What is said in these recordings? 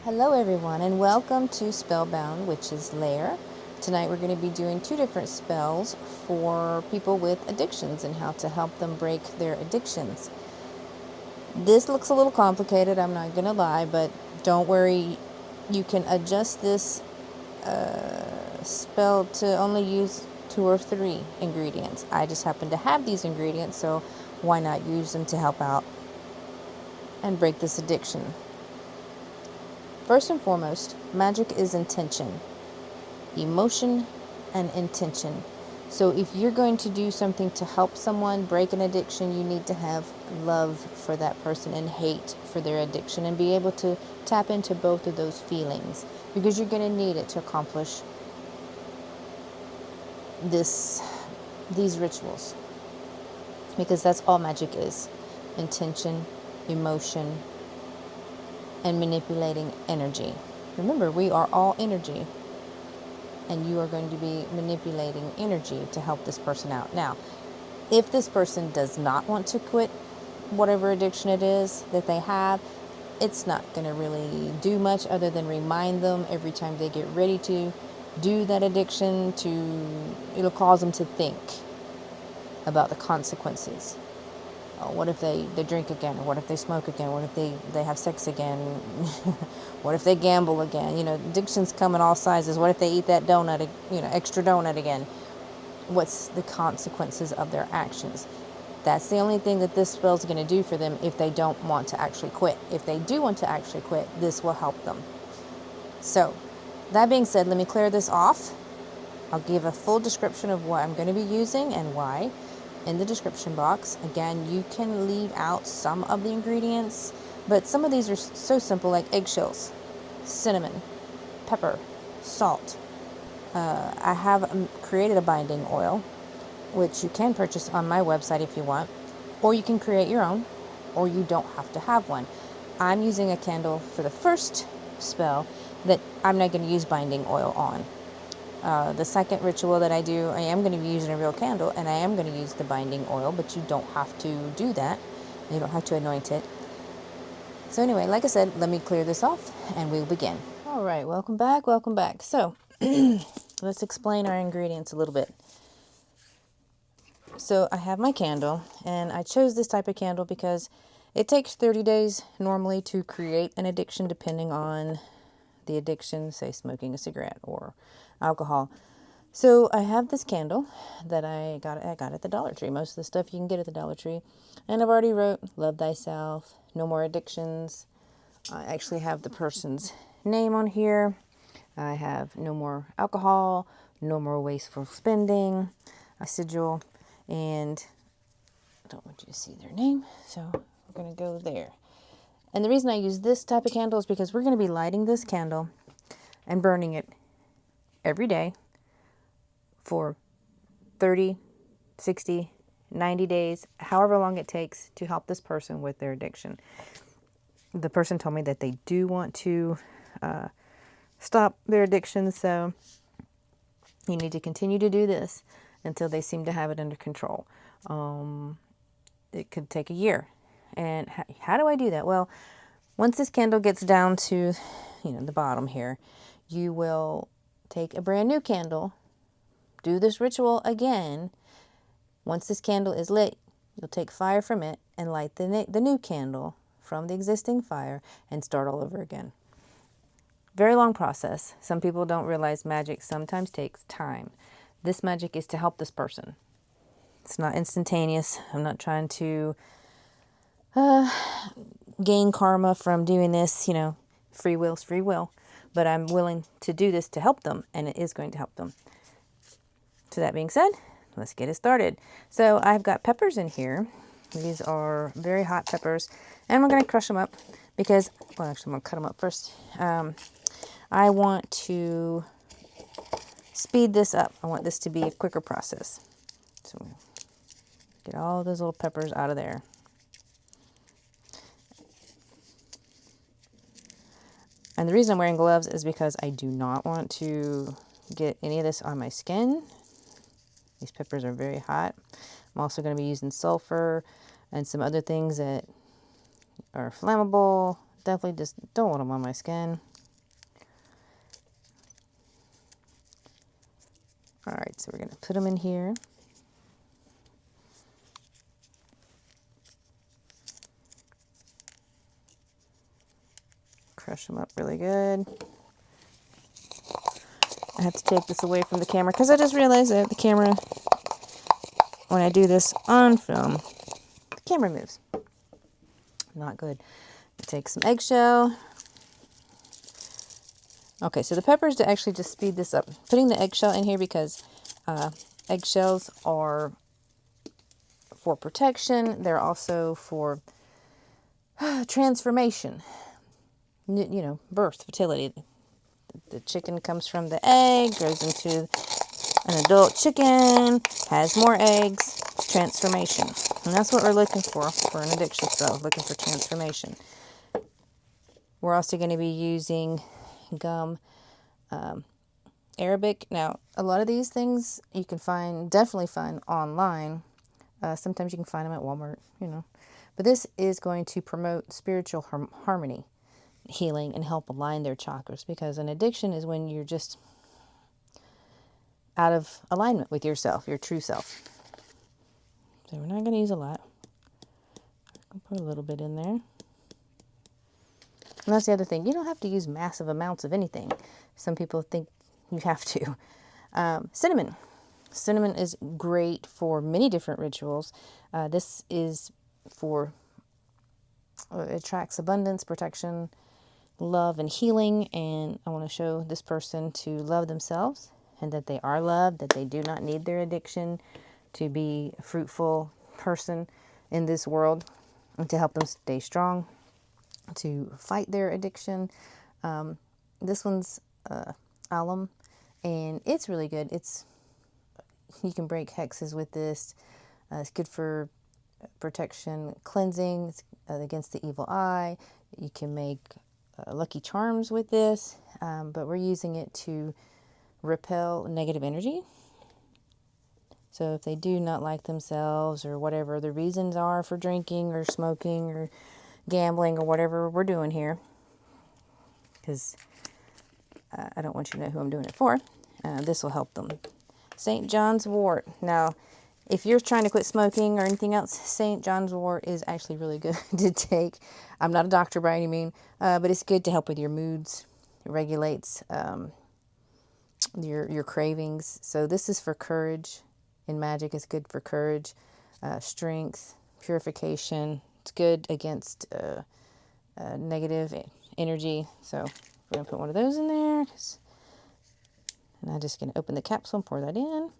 Hello everyone and welcome to Spellbound Witch's Lair. Tonight we're going to be doing two different spells for people with addictions and how to help them break their addictions. This looks a little complicated, I'm not going to lie, but don't worry, you can adjust this spell to only use 2 or 3 ingredients. I just happen to have these ingredients, so why not use them to help out and break this addiction. First and foremost, magic is intention, emotion, and intention. So if you're going to do something to help someone break an addiction, you need to have love for that person and hate for their addiction and be able to tap into both of those feelings because you're going to need it to accomplish these rituals, because that's all magic is: intention, emotion, and manipulating energy. Remember, we are all energy, and you are going to be manipulating energy to help this person out. Now, if this person does not want to quit whatever addiction it is that they have, it's not going to really do much other than remind them every time they get ready to do that addiction, it'll cause them to think about the consequences. What if they drink again? Or what if they smoke again? What if they have sex again? What if they gamble again? Addictions come in all sizes. What if they eat that donut, extra donut again? What's the consequences of their actions? That's the only thing that this spell is going to do for them if they don't want to actually quit. If they do want to actually quit, this will help them. So, that being said, let me clear this off. I'll give a full description of what I'm going to be using and why in the description box. Again, you can leave out some of the ingredients, but some of these are so simple, like eggshells, cinnamon, pepper, salt. I have created a binding oil, which you can purchase on my website if you want, or you can create your own, or you don't have to have one. I'm using a candle for the first spell that I'm not going to use binding oil on. The second ritual that I do, I am going to be using a real candle, and I am going to use the binding oil, but you don't have to do that. You don't have to anoint it. So anyway, like I said, let me clear this off, and we'll begin. All right, welcome back. So, let's explain our ingredients a little bit. So I have my candle, and I chose this type of candle because it takes 30 days normally to create an addiction, depending on the addiction, say smoking a cigarette or alcohol. So I have this candle that I got at the Dollar Tree. Most of the stuff you can get at the Dollar Tree. And I've already wrote, love thyself, no more addictions. I actually have the person's name on here. I have no more alcohol, no more wasteful spending, a sigil, and I don't want you to see their name, so we're going to go there. And the reason I use this type of candle is because we're going to be lighting this candle and burning it every day for 30, 60, 90 days, however long it takes to help this person with their addiction. The person told me that they do want to stop their addiction, so you need to continue to do this until they seem to have it under control. It could take a year. And how do I do that? Well, once this candle gets down to, the bottom here, you will take a brand new candle, do this ritual again. Once this candle is lit, you'll take fire from it and light the new candle from the existing fire and start all over again. Very long process. Some people don't realize magic sometimes takes time. This magic is to help this person. It's not instantaneous. I'm not trying to gain karma from doing this, free will's free will. But I'm willing to do this to help them, and it is going to help them. So that being said, let's get it started. So I've got peppers in here. These are very hot peppers, and we're going to crush them up because, well, actually, I'm going to cut them up first. I want to speed this up. I want this to be a quicker process. So get all those little peppers out of there. And the reason I'm wearing gloves is because I do not want to get any of this on my skin. These peppers are very hot. I'm also going to be using sulfur and some other things that are flammable. Definitely just don't want them on my skin. All right, so we're going to put them in here. Crush them up really good. I have to take this away from the camera because I just realized that the camera, when I do this on film, the camera moves. Not good. Take some eggshell. Okay, so the peppers to actually just speed this up. Putting the eggshell in here because eggshells are for protection. They're also for transformation. You know, birth, fertility. The chicken comes from the egg, grows into an adult chicken, has more eggs, transformation. And that's what we're looking for an addiction spell, looking for transformation. We're also going to be using gum, Arabic. Now, a lot of these things you can definitely find online. Sometimes you can find them at Walmart, you know. But this is going to promote spiritual harmony, healing, and help align their chakras, because an addiction is when you're just out of alignment with yourself, your true self. So we're not going to use a lot. I'll put a little bit in there. And that's the other thing. You don't have to use massive amounts of anything. Some people think you have to. Cinnamon. Cinnamon is great for many different rituals. This is for, it attracts abundance, protection, love, and healing. And I want to show this person to love themselves and that they are loved, that they do not need their addiction to be a fruitful person in this world, and to help them stay strong, to fight their addiction. This one's alum, and it's really good. You can break hexes with this. It's good for protection, cleansing, against the evil eye. You can make lucky charms with this, but we're using it to repel negative energy. So if they do not like themselves, or whatever the reasons are for drinking or smoking or gambling or whatever we're doing here, because I don't want you to know who I'm doing it for, this will help them. St. John's wort. Now, if you're trying to quit smoking or anything else, St. John's wort is actually really good to take. I'm not a doctor by any means, but it's good to help with your moods. It regulates your cravings. So this is for courage. In magic, it's good for courage, strength, purification. It's good against negative energy. So we're going to put one of those in there. And I'm just going to open the capsule and pour that in.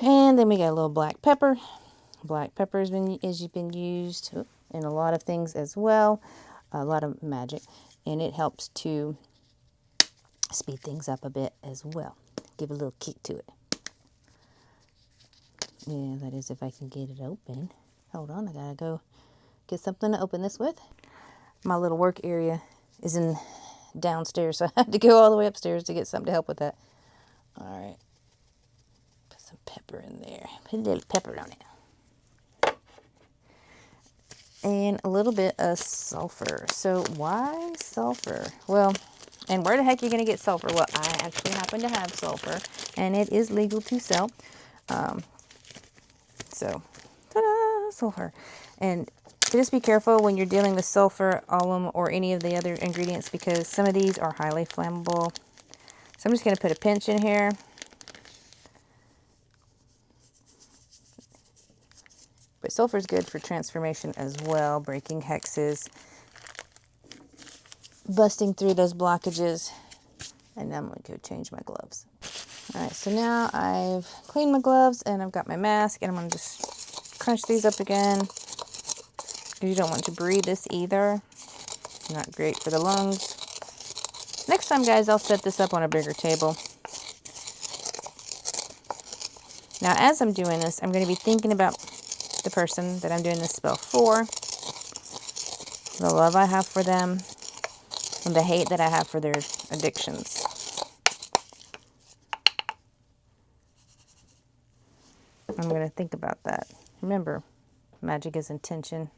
And then we got a little black pepper. Black pepper has been used in a lot of things as well, a lot of magic, and it helps to speed things up a bit as well. Give a little kick to it. Yeah, that is if I can get it open. Hold on, I gotta go get something to open this with. My little work area is in downstairs, so I had to go all the way upstairs to get something to help with that. All right. Put some pepper in there. Put a little pepper on it. And a little bit of sulfur. So why sulfur? Well, and where the heck are you going to get sulfur? Well, I actually happen to have sulfur, and it is legal to sell. So, ta-da, sulfur. And just be careful when you're dealing with sulfur, alum, or any of the other ingredients, because some of these are highly flammable. So I'm just going to put a pinch in here. But sulfur is good for transformation as well, breaking hexes, busting through those blockages. And now I'm going to go change my gloves. All right, so now I've cleaned my gloves and I've got my mask, and I'm going to just crunch these up again. You don't want to breathe this either. Not great for the lungs. Next time, guys, I'll set this up on a bigger table. Now, as I'm doing this, I'm going to be thinking about the person that I'm doing this spell for, the love I have for them, and the hate that I have for their addictions. I'm going to think about that. Remember, magic is intention,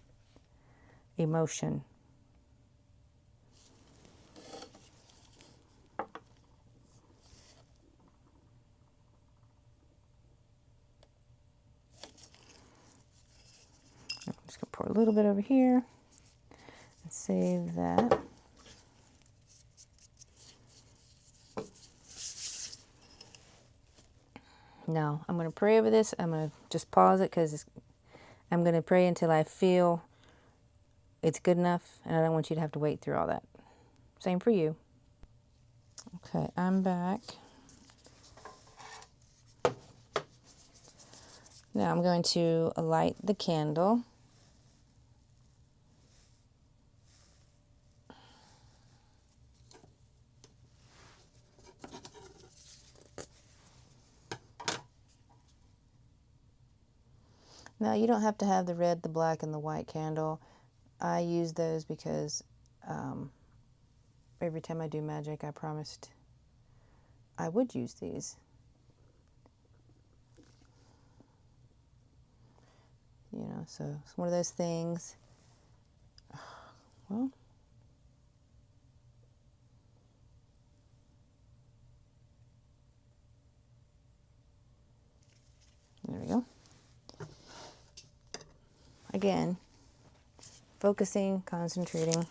emotion. a little bit over here. And save that. Now, I'm going to pray over this. I'm going to just pause it because I'm going to pray until I feel it's good enough, and I don't want you to have to wait through all that. Same for you. Okay, I'm back. Now I'm going to light the candle. Now, you don't have to have the red, the black, and the white candle. I use those because every time I do magic, I promised I would use these. You know, so it's one of those things. Well, there we go. Again, focusing, concentrating.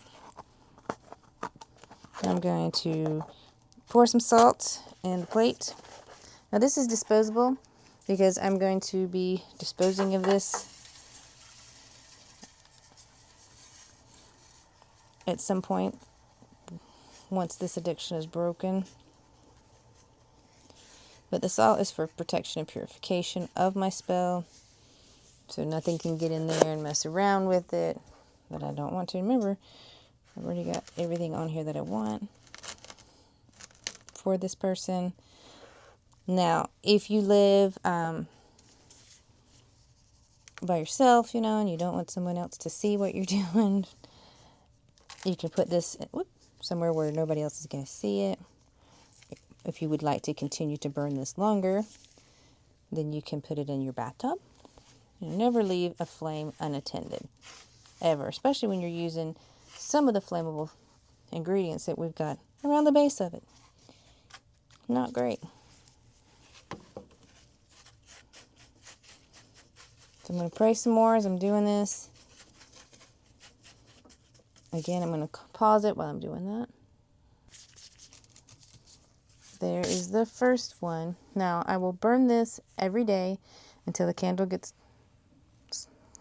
I'm going to pour some salt in the plate. Now this is disposable because I'm going to be disposing of this at some point once this addiction is broken. But the salt is for protection and purification of my spell, so nothing can get in there and mess around with it that I don't want to. Remember, I've already got everything on here that I want for this person. Now, if you live by yourself, you know, and you don't want someone else to see what you're doing, you can put this somewhere where nobody else is going to see it. If you would like to continue to burn this longer, then you can put it in your bathtub. You never leave a flame unattended, ever, especially when you're using some of the flammable ingredients that we've got around the base of it. Not great. So I'm going to pray some more as I'm doing this. Again, I'm going to pause it while I'm doing that. There is the first one. Now, I will burn this every day until the candle gets,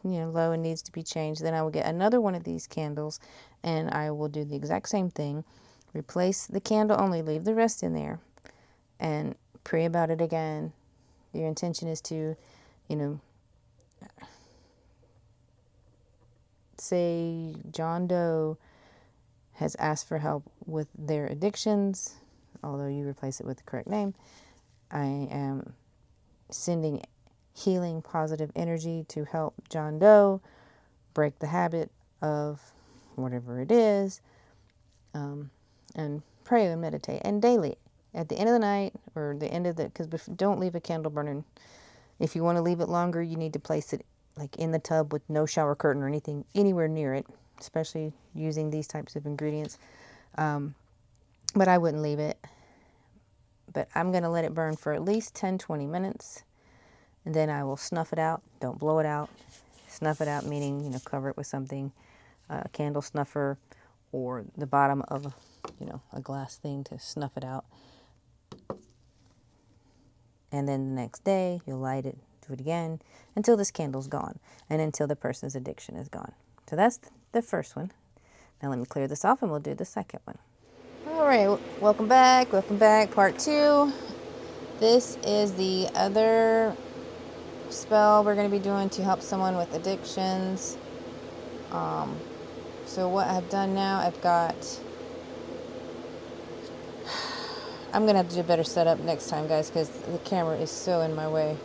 low and needs to be changed. Then I will get another one of these candles, and I will do the exact same thing. Replace the candle only, leave the rest in there, and pray about it again. Your intention is to, say John Doe has asked for help with their addictions, although you replace it with the correct name. I am sending healing, positive energy to help John Doe break the habit of whatever it is, and pray and meditate. And daily, at the end of the night, or the end of because don't leave a candle burning. If you want to leave it longer, you need to place it like in the tub with no shower curtain or anything anywhere near it, especially using these types of ingredients. But I wouldn't leave it. But I'm going to let it burn for at least 10-20 minutes. And then I will snuff it out. Don't blow it out. Snuff it out, meaning, cover it with something, a candle snuffer, or the bottom of, a glass thing to snuff it out. And then the next day, you'll light it, do it again, until this candle's gone, and until the person's addiction is gone. So that's the first one. Now let me clear this off, and we'll do the second one. All right, welcome back, part 2. This is the other spell we're going to be doing to help someone with addictions. So what I've done now, I'm going to have to do a better setup next time, guys, because the camera is so in my way.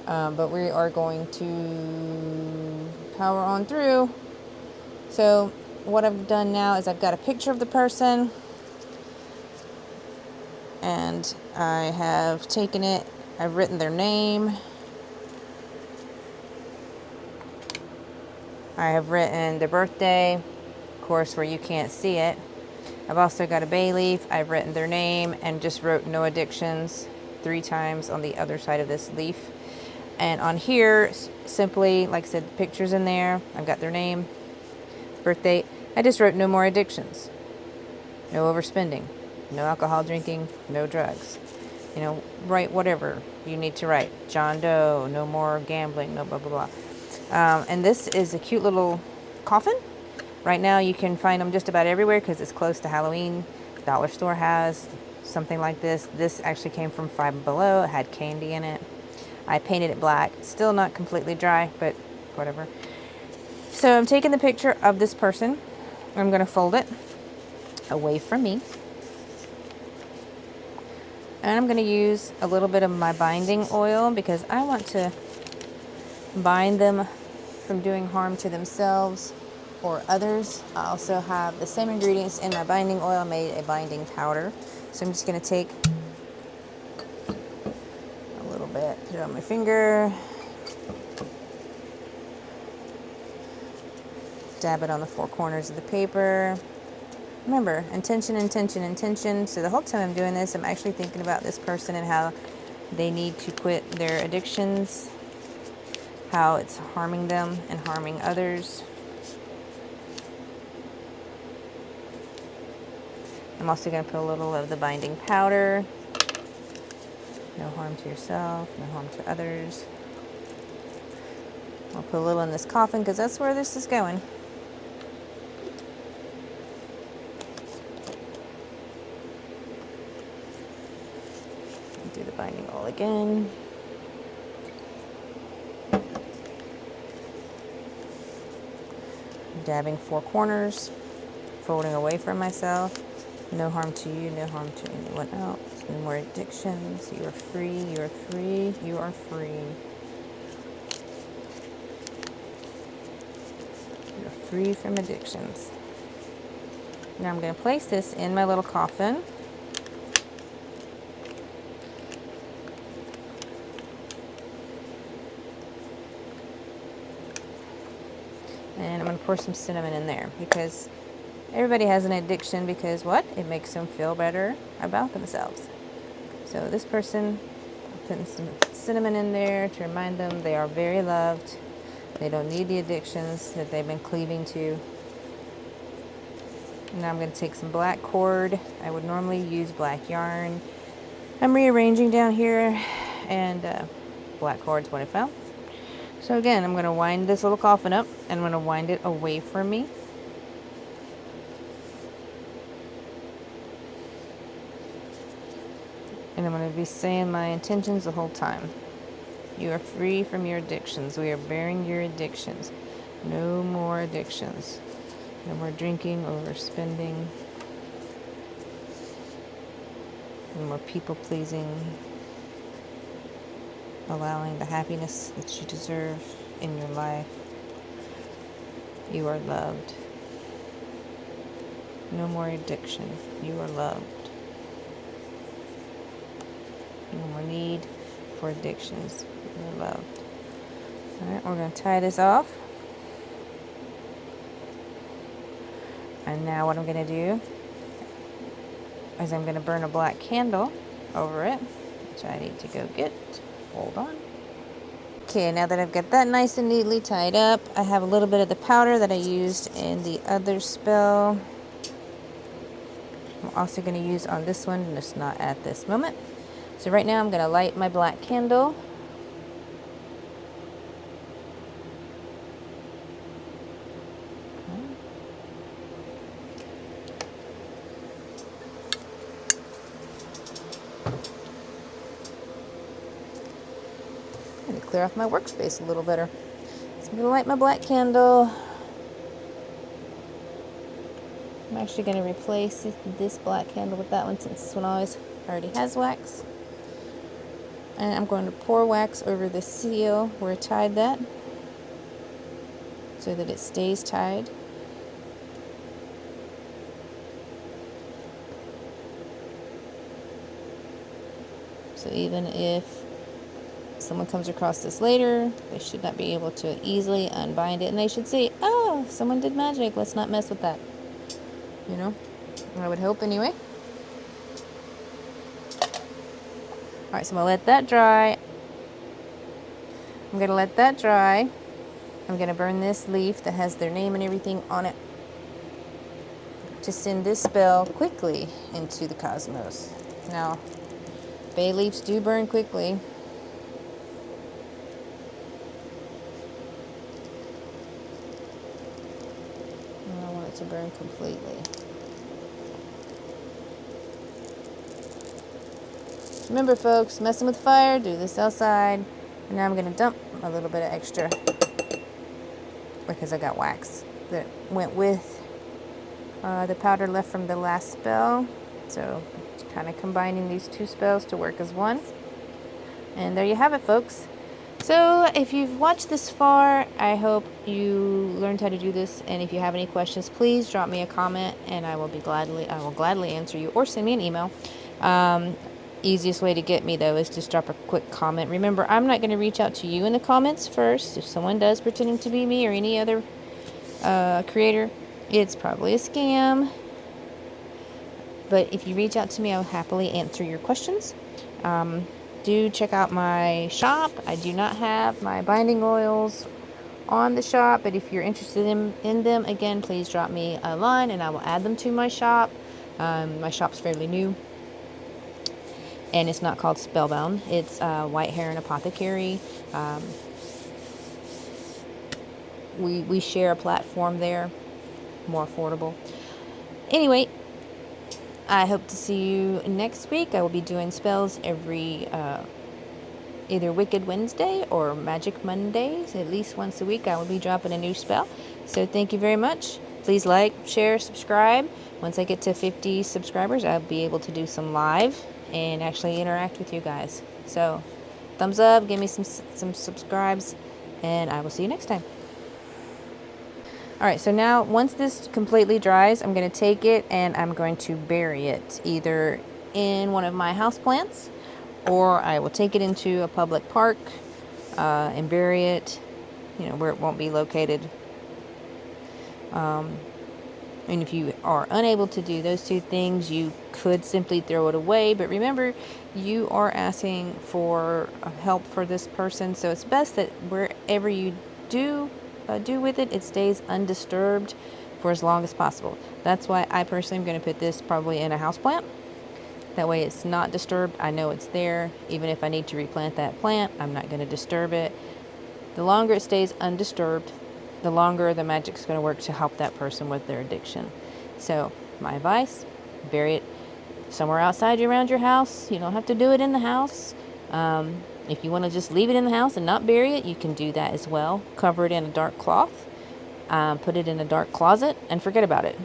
But we are going to power on through. So what I've done now is I've got a picture of the person, and I have taken it, I've written their name, I have written their birthday, of course, where you can't see it. I've also got a bay leaf. I've written their name and just wrote no addictions 3 times on the other side of this leaf. And on here, simply, like I said, pictures in there. I've got their name, birth date. I just wrote no more addictions, no overspending, no alcohol drinking, no drugs. You know, write whatever you need to write. John Doe, no more gambling, no blah, blah, blah. And this is a cute little coffin. Right now you can find them just about everywhere because it's close to Halloween. Dollar store has something like this. This actually came from Five Below. It had candy in it. I painted it black. It's still not completely dry, but whatever. So I'm taking the picture of this person. I'm going to fold it away from me. And I'm going to use a little bit of my binding oil because I want to bind them from doing harm to themselves or others. I also have the same ingredients in my binding oil, made a binding powder. So I'm just going to take a little bit, put it on my finger, dab it on the four corners of the paper. Remember, intention, intention, intention. So the whole time I'm doing this, I'm actually thinking about this person and how they need to quit their addictions, how it's harming them and harming others. I'm also going to put a little of the binding powder. No harm to yourself, no harm to others. I'll put a little in this coffin because that's where this is going. Do the binding oil again. Dabbing four corners, folding away from myself. No harm to you, no harm to anyone else. No more addictions. You are free, you are free, you are free. You are free from addictions. Now I'm going to place this in my little coffin. And I'm going to pour some cinnamon in there because everybody has an addiction because what? It makes them feel better about themselves. So this person, I'm putting some cinnamon in there to remind them they are very loved. They don't need the addictions that they've been cleaving to. Now I'm going to take some black cord. I would normally use black yarn. I'm rearranging down here, and black cord's what I found. So again, I'm going to wind this little coffin up, and I'm going to wind it away from me. And I'm going to be saying my intentions the whole time. You are free from your addictions. We are bearing your addictions. No more addictions. No more drinking, overspending. No more people pleasing. Allowing the happiness that you deserve in your life. You are loved. No more addiction. You are loved. No more need for addictions. You are loved. Alright, we're going to tie this off. And now what I'm going to do is I'm going to burn a black candle over it, which I need to go get. Hold on. Okay, now that I've got that nice and neatly tied up, I have a little bit of the powder that I used in the other spell. I'm also going to use on this one, just not at this moment. So right now I'm going to light my black candle. Clear off my workspace a little better. So I'm going to light my black candle. I'm actually going to replace this black candle with that one since this one already has wax. And I'm going to pour wax over the seal where I tied that so that it stays tied. So even if someone comes across this later, they should not be able to easily unbind it, and they should say, oh, someone did magic, let's not mess with that. You know, I would hope anyway. Alright, so I'm going to let that dry. I'm going to let that dry. I'm going to burn this leaf that has their name and everything on it to send this spell quickly into the cosmos. Now, bay leaves do burn quickly. I want it to burn completely. Remember, folks, messing with fire, do this outside. And now I'm going to dump a little bit of extra because I got wax that went with the powder left from the last spell. So kind of combining these two spells to work as one. And there you have it, folks. So if you've watched this far, I hope you learned how to do this. And if you have any questions, please drop me a comment and I will gladly answer you, or send me an email. Easiest way to get me, though, is just drop a quick comment. Remember, I'm not going to reach out to you in the comments first. If someone does pretending to be me or any other creator, it's probably a scam. But if you reach out to me, I'll happily answer your questions. Do check out my shop. I do not have my binding oils on the shop, but if you're interested in them, again, please drop me a line and I will add them to my shop. My shop's fairly new. And it's not called Spellbound. It's White Heron Apothecary. We share a platform there, more affordable. Anyway, I hope to see you next week. I will be doing spells every either Wicked Wednesday or Magic Mondays. At least once a week I will be dropping a new spell. So thank you very much. Please like, share, subscribe. Once I get to 50 subscribers, I'll be able to do some live and actually interact with you guys. So thumbs up, give me some subscribes, and I will see you next time. Alright, so now once this completely dries, I'm going to take it and I'm going to bury it either in one of my houseplants, or I will take it into a public park and bury it, where it won't be located. And if you are unable to do those two things, you could simply throw it away. But remember, you are asking for help for this person, so it's best that wherever you do with it, it stays undisturbed for as long as possible. That's why I personally am going to put this probably in a houseplant. That way it's not disturbed. I know it's there. Even if I need to replant that plant, I'm not going to disturb it. The longer it stays undisturbed, the longer the magic's going to work to help that person with their addiction. So my advice, bury it somewhere outside around your house. You don't have to do it in the house. If you want to just leave it in the house and not bury it, you can do that as well. Cover it in a dark cloth, put it in a dark closet, and forget about it.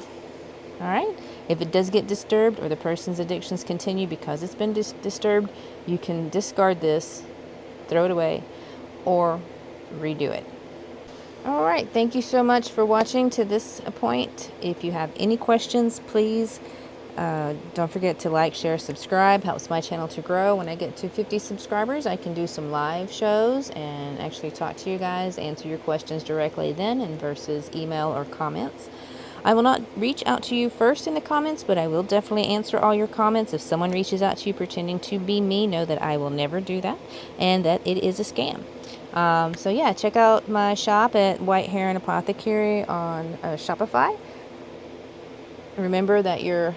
All right? If it does get disturbed or the person's addictions continue because it's been disturbed, you can discard this, throw it away, or redo it. All right, thank you so much for watching to this point. If you have any questions, please don't forget to like, share, subscribe. Helps my channel to grow. When I get to 50 subscribers, I can do some live shows and actually talk to you guys, answer your questions directly then, and versus email or comments. I will not reach out to you first in the comments, but I will definitely answer all your comments. If someone reaches out to you pretending to be me, know that I will never do that and that it is a scam. So yeah, check out my shop at White Heron Apothecary on Shopify. Remember that your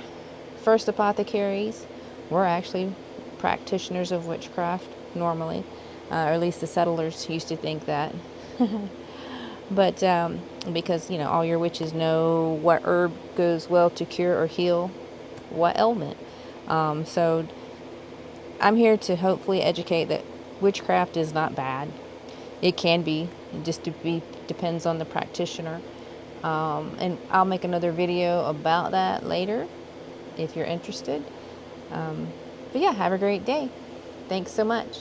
first apothecaries were actually practitioners of witchcraft normally, or at least the settlers used to think that. But because all your witches know what herb goes well to cure or heal what ailment. So I'm here to hopefully educate that witchcraft is not bad. It can be. It just depends on the practitioner. And I'll make another video about that later if you're interested. But yeah, have a great day. Thanks so much.